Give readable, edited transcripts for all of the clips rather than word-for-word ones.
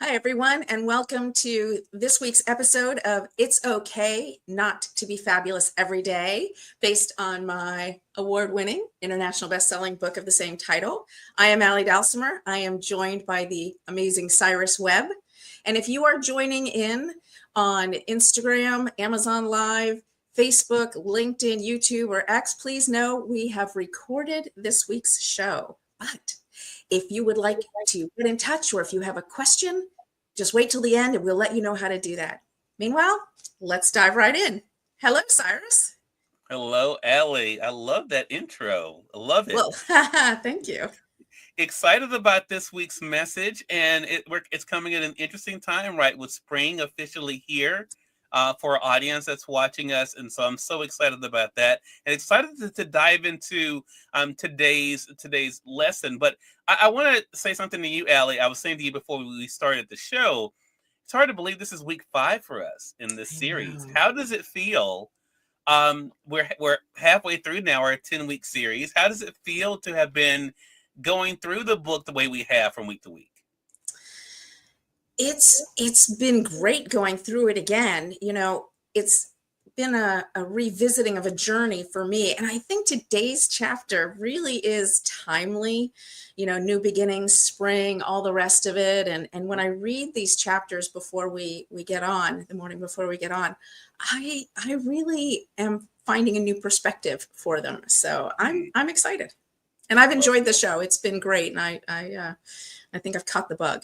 Hi, everyone, and welcome to this week's episode of It's Okay Not to Be Fabulous Every Day, based on my award-winning international best-selling book of the same title. I am Dalsimer. I am joined by the amazing Cyrus Webb. And if you are joining in on Instagram, Amazon Live, Facebook, LinkedIn, YouTube, or X, please know we have recorded this week's show. But if you would like to get in touch or if you have a question, just wait till the end and we'll let you know how to do that. Meanwhile, let's dive right in. Hello, Cyrus. Hello, Allie. I love that intro. I love it. Well, thank you. Excited about this week's message, and it's coming at an interesting time, right? With spring officially here for our audience that's watching us, and so I'm so excited about that, and excited to dive into today's lesson. But I want to say something to you, Allie. I was saying to you before we started the show. It's hard to believe this is week 5 for us in this series. How does it feel? We're halfway through now our 10-week series. How does it feel to have been going through the book the way we have from week to week? It's been great going through it again. It's been a revisiting of a journey for me. And I think today's chapter really is timely, new beginnings, spring, all the rest of it. And when I read these chapters before we get on, the morning before we get on, I really am finding a new perspective for them. So I'm excited. And I've enjoyed the show. It's been great. And I think I've caught the bug.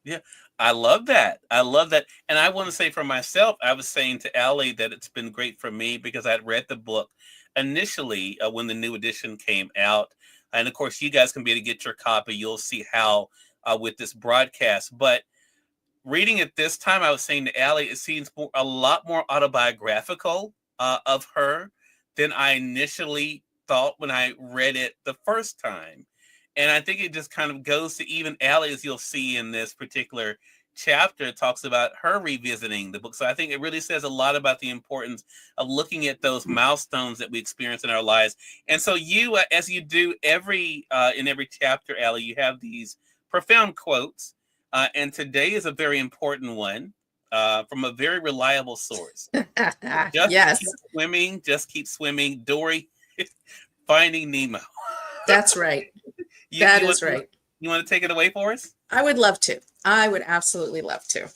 Yeah, I love that. And I want to say for myself, I was saying to Allie that it's been great for me because I'd read the book initially when the new edition came out. And of course, you guys can be able to get your copy. You'll see how with this broadcast. But reading it this time, I was saying to Allie, it seems a lot more autobiographical of her than I initially thought when I read it the first time. And I think it just kind of goes to even Allie, as you'll see in this particular chapter, talks about her revisiting the book. So I think it really says a lot about the importance of looking at those milestones that we experience in our lives. And so you, as you do in every chapter, Allie, you have these profound quotes. And today is a very important one from a very reliable source. Yes. Just keep swimming. Dory, Finding Nemo. That's right. That is right. You want to take it away for us? I would love to. I would absolutely love to.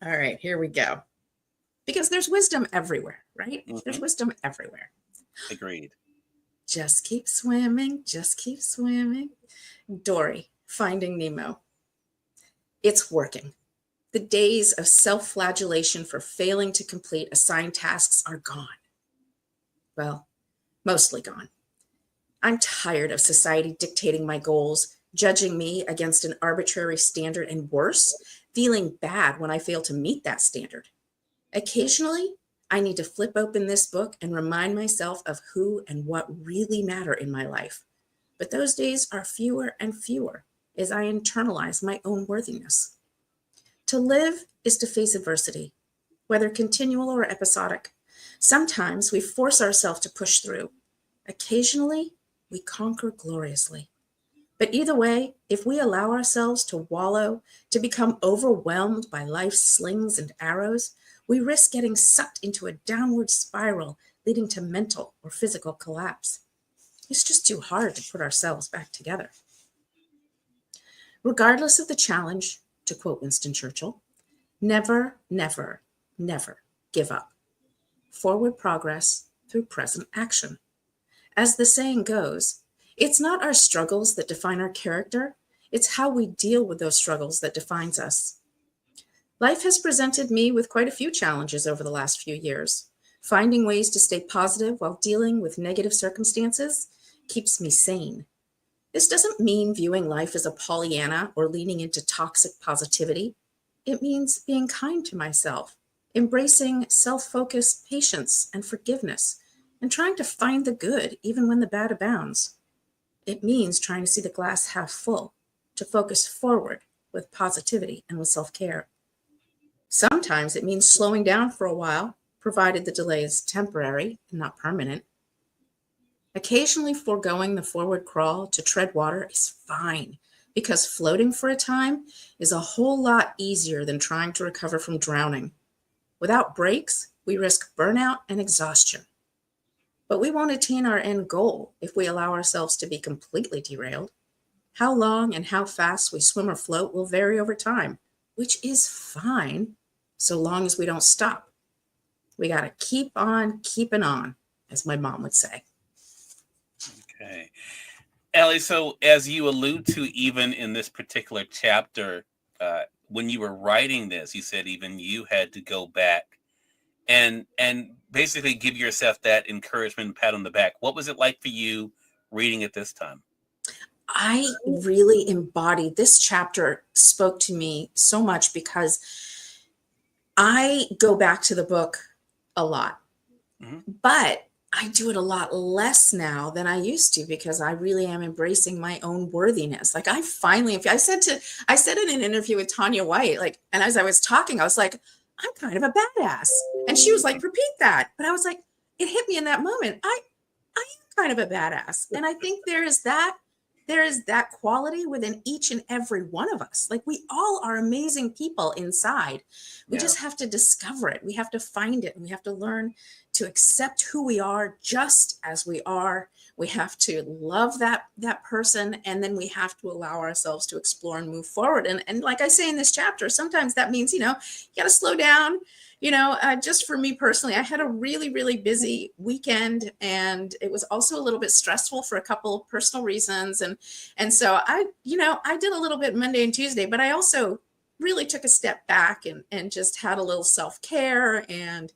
All right, here we go. Because there's wisdom everywhere, right? Mm-hmm. There's wisdom everywhere. Agreed. Just keep swimming. Just keep swimming. Dory, Finding Nemo. It's working. The days of self-flagellation for failing to complete assigned tasks are gone. Well, mostly gone. I'm tired of society dictating my goals, judging me against an arbitrary standard, and worse, feeling bad when I fail to meet that standard. Occasionally, I need to flip open this book and remind myself of who and what really matter in my life. But those days are fewer and fewer as I internalize my own worthiness. To live is to face adversity, whether continual or episodic. Sometimes we force ourselves to push through. Occasionally, we conquer gloriously. But either way, if we allow ourselves to wallow, to become overwhelmed by life's slings and arrows, we risk getting sucked into a downward spiral leading to mental or physical collapse. It's just too hard to put ourselves back together. Regardless of the challenge, to quote Winston Churchill, never, never, never give up. Forward progress through present action. As the saying goes, it's not our struggles that define our character, it's how we deal with those struggles that defines us. Life has presented me with quite a few challenges over the last few years. Finding ways to stay positive while dealing with negative circumstances keeps me sane. This doesn't mean viewing life as a Pollyanna or leaning into toxic positivity. It means being kind to myself, embracing self-focused patience and forgiveness, and trying to find the good even when the bad abounds. It means trying to see the glass half full, to focus forward with positivity and with self-care. Sometimes it means slowing down for a while, provided the delay is temporary and not permanent. Occasionally foregoing the forward crawl to tread water is fine, because floating for a time is a whole lot easier than trying to recover from drowning. Without breaks, we risk burnout and exhaustion. But we won't attain our end goal if we allow ourselves to be completely derailed. How long and how fast we swim or float will vary over time, which is fine so long as we don't stop. We got to keep on keeping on, as my mom would say. Okay. Ellie, so as you allude to even in this particular chapter, when you were writing this, you said even you had to go back and basically give yourself that encouragement and pat on the back. What was it like for you reading it this time? I really embodied this chapter, spoke to me so much because I go back to the book a lot, but I do it a lot less now than I used to because I really am embracing my own worthiness. Like I said in an interview with Tanya White, like, and as I was talking, I was like, I'm kind of a badass. And she was like, repeat that. But I was like, it hit me in that moment. I am kind of a badass. And I think there is that quality within each and every one of us. Like we all are amazing people inside. We just have to discover it. We have to find it. And we have to learn to accept who we are just as we are. We have to love that person. And then we have to allow ourselves to explore and move forward. And like I say in this chapter, sometimes that means, you got to slow down. Just for me personally, I had a really, really busy weekend, and it was also a little bit stressful for a couple of personal reasons. And so I did a little bit Monday and Tuesday, but I also really took a step back and just had a little self-care and,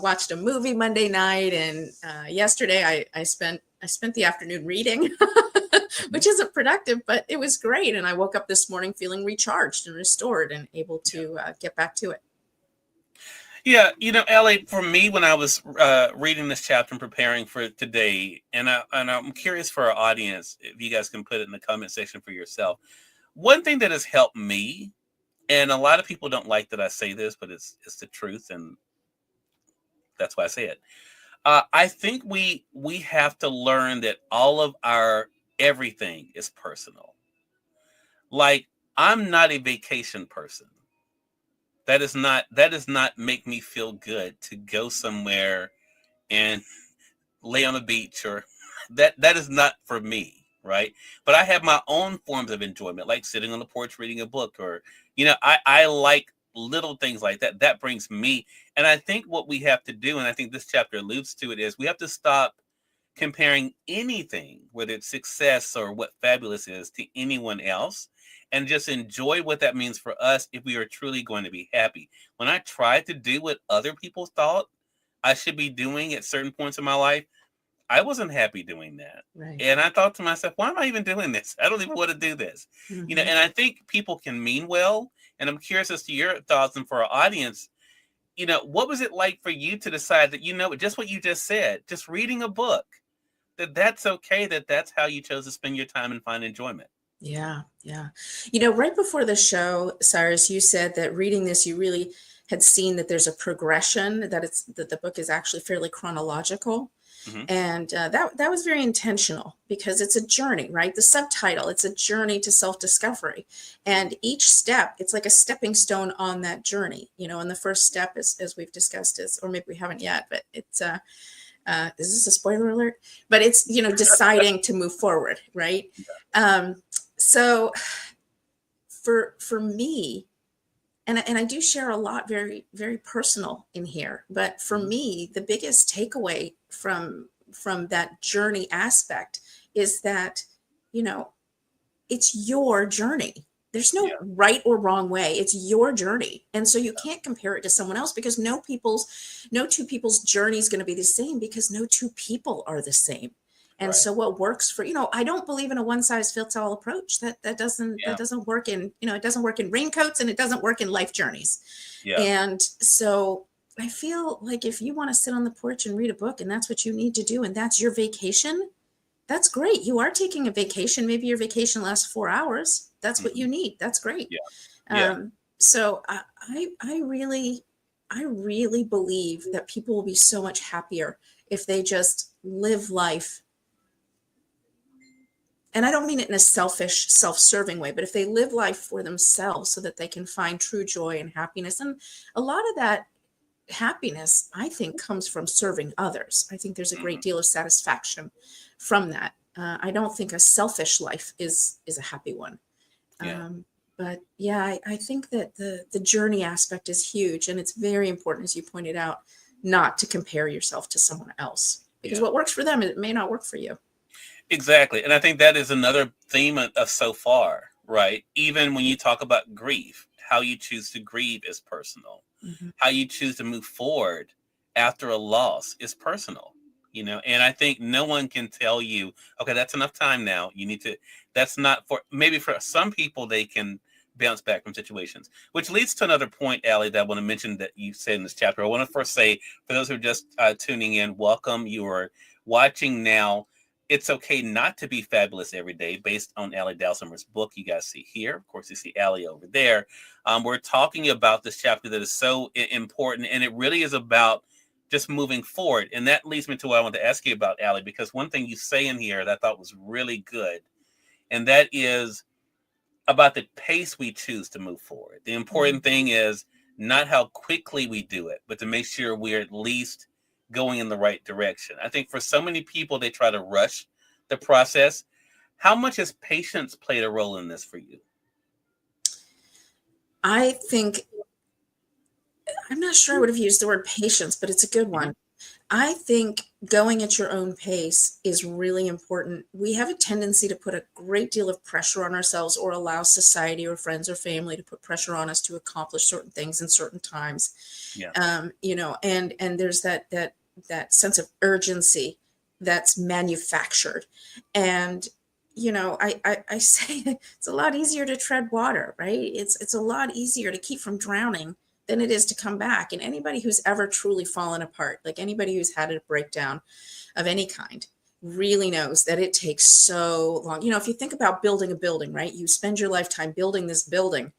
watched a movie Monday night. And yesterday I spent the afternoon reading, which isn't productive, but it was great. And I woke up this morning feeling recharged and restored and able to get back to it. Yeah, Ellie, for me, when I was reading this chapter and preparing for today, and I'm curious for our audience, if you guys can put it in the comment section for yourself. One thing that has helped me, and a lot of people don't like that I say this, but it's the truth, and that's why I say it. I think we have to learn that all of our everything is personal. Like, I'm not a vacation person. That does not make me feel good to go somewhere and lay on the beach, or that is not for me, right? But I have my own forms of enjoyment, like sitting on the porch reading a book, or I like little things like that. That brings me. And I think what we have to do, and I think this chapter alludes to it, is we have to stop comparing anything, whether it's success or what fabulous is, to anyone else, and just enjoy what that means for us if we are truly going to be happy. When I tried to do what other people thought I should be doing at certain points in my life, I wasn't happy doing that. Right. And I thought to myself, why am I even doing this? I don't even want to do this. Mm-hmm. And I think people can mean well. And I'm curious as to your thoughts, and for our audience, what was it like for you to decide that, just what you just said, just reading a book, that's okay, that's how you chose to spend your time and find enjoyment? Yeah. Right before the show, Cyrus, you said that reading this, you really had seen that there's a progression, that the book is actually fairly chronological. Mm-hmm. And that was very intentional because it's a journey, right? The subtitle, it's a journey to self-discovery. And each step, it's like a stepping stone on that journey, and the first step as we've discussed or maybe we haven't yet, but it's is this a spoiler alert? But it's, deciding to move forward, right? So for me, and I do share a lot very, very personal in here, but for me, the biggest takeaway from that journey aspect is that, it's your journey. There's no right or wrong way. It's your journey. And so you can't compare it to someone else because no two people's journey is going to be the same because no two people are the same. And so what works for, I don't believe in a one size fits all approach. That doesn't work in, it doesn't work in raincoats, and it doesn't work in life journeys. Yeah. And so I feel like if you want to sit on the porch and read a book and that's what you need to do, and that's your vacation, that's great. You are taking a vacation. Maybe your vacation lasts 4 hours. That's what you need. That's great. So I really believe that people will be so much happier if they just live life and I don't mean it in a selfish, self-serving way, but if they live life for themselves so that they can find true joy and happiness, and a lot of that happiness, I think, comes from serving others. I think there's a great Mhm. deal of satisfaction from that. I don't think a selfish life is a happy one. Yeah. But yeah, I think that the journey aspect is huge, and it's very important, as you pointed out, not to compare yourself to someone else, because Yeah. what works for them, it may not work for you. Exactly. And I think that is another theme of so far, right? Even when you talk about grief, how you choose to grieve is personal. Mhm. How you choose to move forward after a loss is personal, and I think no one can tell you, okay, that's enough time now. You need to, that's not for, maybe for some people, they can bounce back from situations, which leads to another point, Allie, that I want to mention that you said in this chapter. I want to first say, for those who are just tuning in, welcome. You are watching now It's Okay Not to Be Fabulous Every Day, based on Allie Dalsimer's book. You guys see here. Of course, you see Allie over there. We're talking about this chapter that is so important, and it really is about just moving forward. And that leads me to what I want to ask you about, Allie, because one thing you say in here that I thought was really good, and that is about the pace we choose to move forward. The important thing is not how quickly we do it, but to make sure we're at least going in the right direction. I think for so many people, they try to rush the process. How much has patience played a role in this for you? I think, I'm not sure I would have used the word patience, but it's a good Mhm. one. I think going at your own pace is really important. We have a tendency to put a great deal of pressure on ourselves, or allow society or friends or family to put pressure on us to accomplish certain things in certain times. Yeah. And there's that sense of urgency that's manufactured. And I say it's a lot easier to tread water, right? It's a lot easier to keep from drowning than it is to come back. And anybody who's ever truly fallen apart, like anybody who's had a breakdown of any kind, really knows that it takes so long. If you think about building a building, right? You spend your lifetime building this building.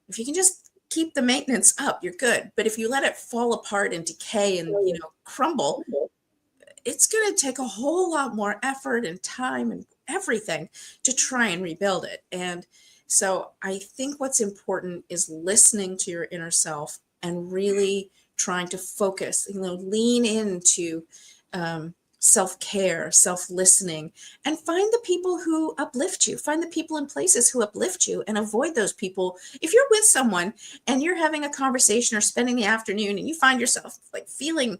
If you can just keep the maintenance up, you're good. But if you let it fall apart and decay and, crumble, it's going to take a whole lot more effort and time and everything to try and rebuild it. And so I think what's important is listening to your inner self and really trying to focus, lean into self-care, self-listening, and find the people who uplift you, find the people and places who uplift you, and avoid those people. If you're with someone and you're having a conversation or spending the afternoon and you find yourself like feeling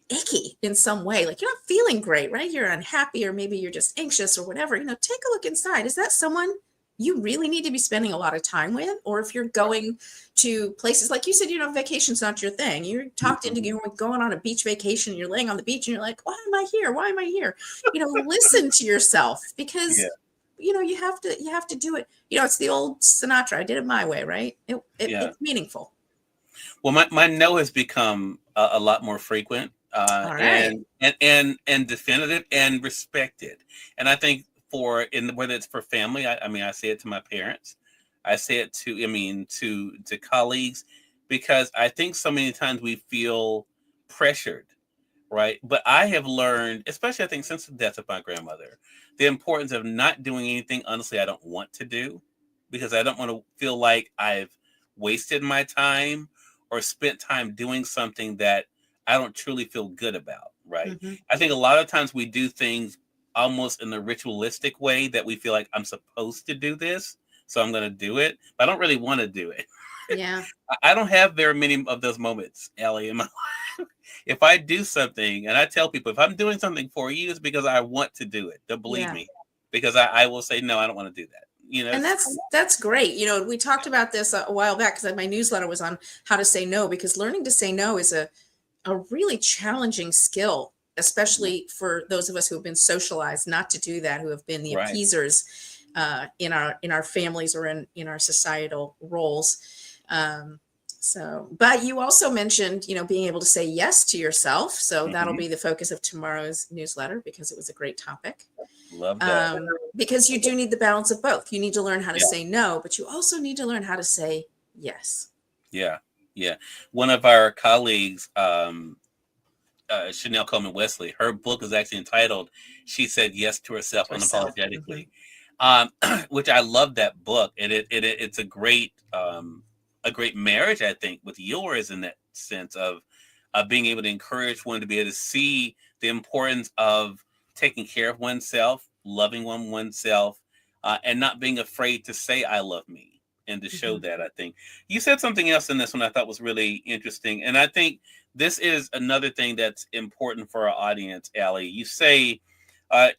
icky in some way, like you're not feeling great, right? You're unhappy, or maybe you're just anxious or whatever, take a look inside. Is that someone you really need to be spending a lot of time with? Or if you're going to places, like you said, vacation's not your thing. You're talked into going on a beach vacation, you're laying on the beach and you're like, why am I here? Why am I here? Listen to yourself, Yeah. because you have to do it. It's the old Sinatra, I did it my way, right? Yeah. It's meaningful. Well, my no has become a lot more frequent, All right. and definitive and respected. And I think whether it's for family, I mean, I say it to my parents, I say it to, to colleagues, because I think so many times we feel pressured, right? But I have learned, especially I think since the death of my grandmother, the importance of not doing anything honestly I don't want to do, because I don't want to feel like I've wasted my time or spent time doing something that I don't truly feel good about, right? Hmm. I think a lot of times we do things almost in a ritualistic way, that we feel like I'm supposed to do this, so I'm going to do it, but I don't really want to do it. Yeah. I don't have very many of those moments, Ellie, in my life. If I do something, and I tell people, if I'm doing something for you, it's because I want to do it. Don't believe Yeah. me, because I will say, no, I don't want to do that. And that's great. We talked about this a while back, because my newsletter was on how to say no, because learning to say no is a really challenging skill, especially for those of us who have been socialized not to do that, who have been the Right. appeasers in our families or in our societal roles. But you also mentioned, being able to say yes to yourself. So that'll Hmm. be the focus of tomorrow's newsletter, because it was a great topic. Love that. Because you do need the balance of both. You need to learn how to Yeah. say no, but you also need to learn how to say yes. Yeah. Yeah. One of our colleagues, Chanel Coleman Wesley. Her book is actually entitled "She Said Yes to Herself To herself. Unapologetically," which I love that book, and it's a great marriage, I think, with yours in that sense of being able to encourage one to be able to see the importance of taking care of oneself, loving oneself, and not being afraid to say "I love me" and to show Mm-hmm. that. I think you said something else in this one I thought was really interesting, and I think this is another thing that's important for our audience, Allie. You say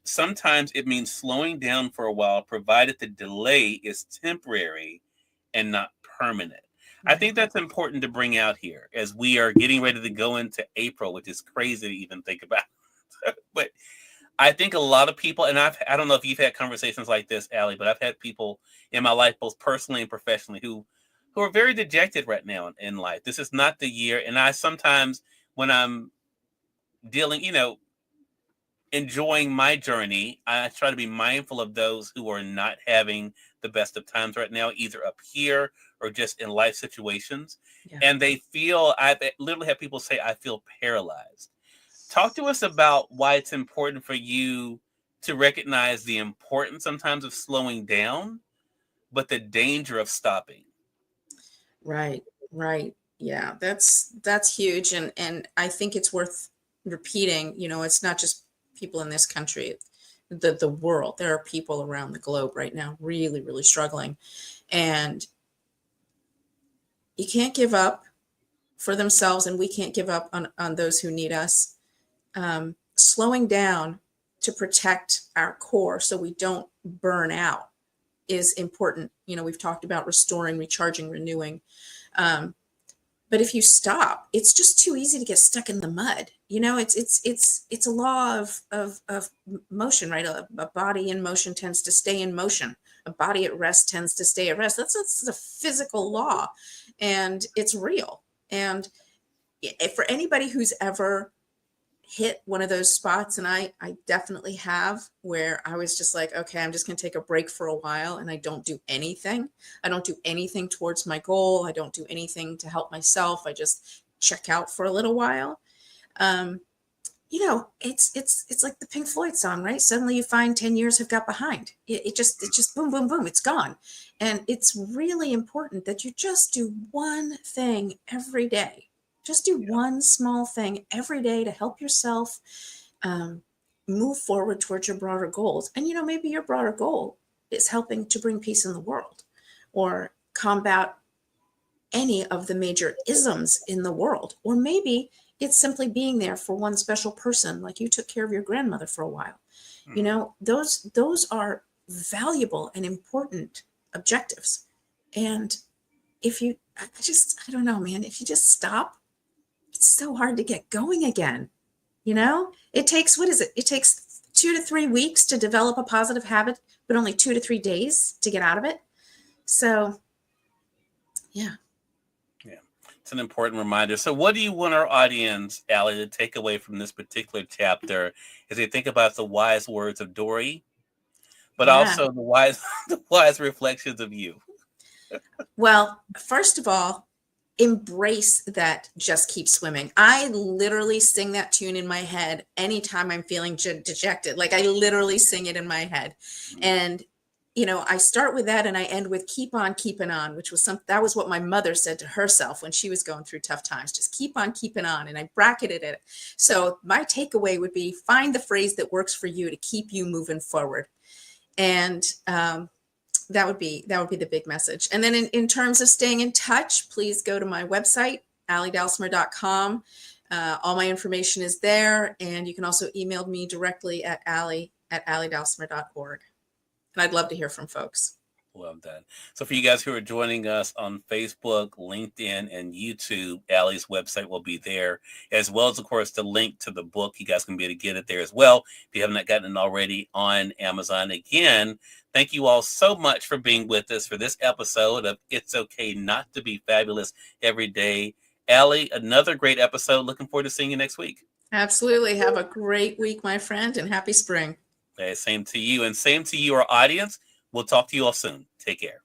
sometimes it means slowing down for a while, provided the delay is temporary and not permanent. I Right. think that's important to bring out here as we are getting ready to go into April, which is crazy to even think about. But I think a lot of people, and I don't know if you've had conversations like this, Allie, but I've had people in my life, both personally and professionally, who are very dejected right now in life. This is not the year. And I sometimes, when I'm dealing, enjoying my journey, I try to be mindful of those who are not having the best of times right now, either up here or just in life situations. Yeah. And I've literally had people say, I feel paralyzed. Talk to us about why it's important for you to recognize the importance sometimes of slowing down, but the danger of stopping. Right. Right. Yeah. That's huge. And I think it's worth repeating, it's not just people in this country, the world. There are people around the globe right now really, really struggling. And you can't give up for themselves, and we can't give up on those who need us. Slowing down to protect our core so we don't burn out is important. We've talked about restoring, recharging, renewing. But if you stop, it's just too easy to get stuck in the mud. It's a law of motion, right? A body in motion tends to stay in motion. A body at rest tends to stay at rest. That's a physical law, and it's real. And for anybody who's ever hit one of those spots, and I definitely have, where I was just like, okay, I'm just going to take a break for a while, and I don't do anything. I don't do anything towards my goal. I don't do anything to help myself. I just check out for a little while. It's like the Pink Floyd song, right? Suddenly you find 10 years have got behind. It just boom, boom, boom, it's gone. And it's really important that you just do one thing every day. Just do one small thing every day to help yourself move forward towards your broader goals. And, maybe your broader goal is helping to bring peace in the world or combat any of the major isms in the world. Or maybe it's simply being there for one special person, like you took care of your grandmother for a while. Those are valuable and important objectives. And I don't know, man, if you just stop, it's so hard to get going again. It takes, what is it? It takes 2 to 3 weeks to develop a positive habit, but only 2 to 3 days to get out of it. So, yeah. Yeah, it's an important reminder. So what do you want our audience, Allie, to take away from this particular chapter as they think about the wise words of Dory, but Yeah. also the wise reflections of you? Well, first of all, embrace that "Just Keep Swimming." I literally sing that tune in my head anytime I'm feeling dejected. Like, I literally sing it in my head. And I start with that and I end with "Keep on keeping on," which was that was what my mother said to herself when she was going through tough times. Just keep on keeping on. And I bracketed it. So my takeaway would be, find the phrase that works for you to keep you moving forward. And that would be the big message. And then in terms of staying in touch, please go to my website, alliedalsimer.com. All my information is there. And you can also email me directly at alliedalsimer.org. And I'd love to hear from folks. Love that. So for you guys who are joining us on Facebook, LinkedIn, and YouTube, Allie's website will be there, as well as, of course, the link to the book. You guys can be able to get it there as well if you have not gotten it already on Amazon. Again, thank you all so much for being with us for this episode of It's Okay Not to Be Fabulous Every Day. Allie, another great episode. Looking forward to seeing you next week. Absolutely. Have a great week, my friend, and happy spring. Okay, same to you, and same to you, our audience. We'll talk to you all soon. Take care.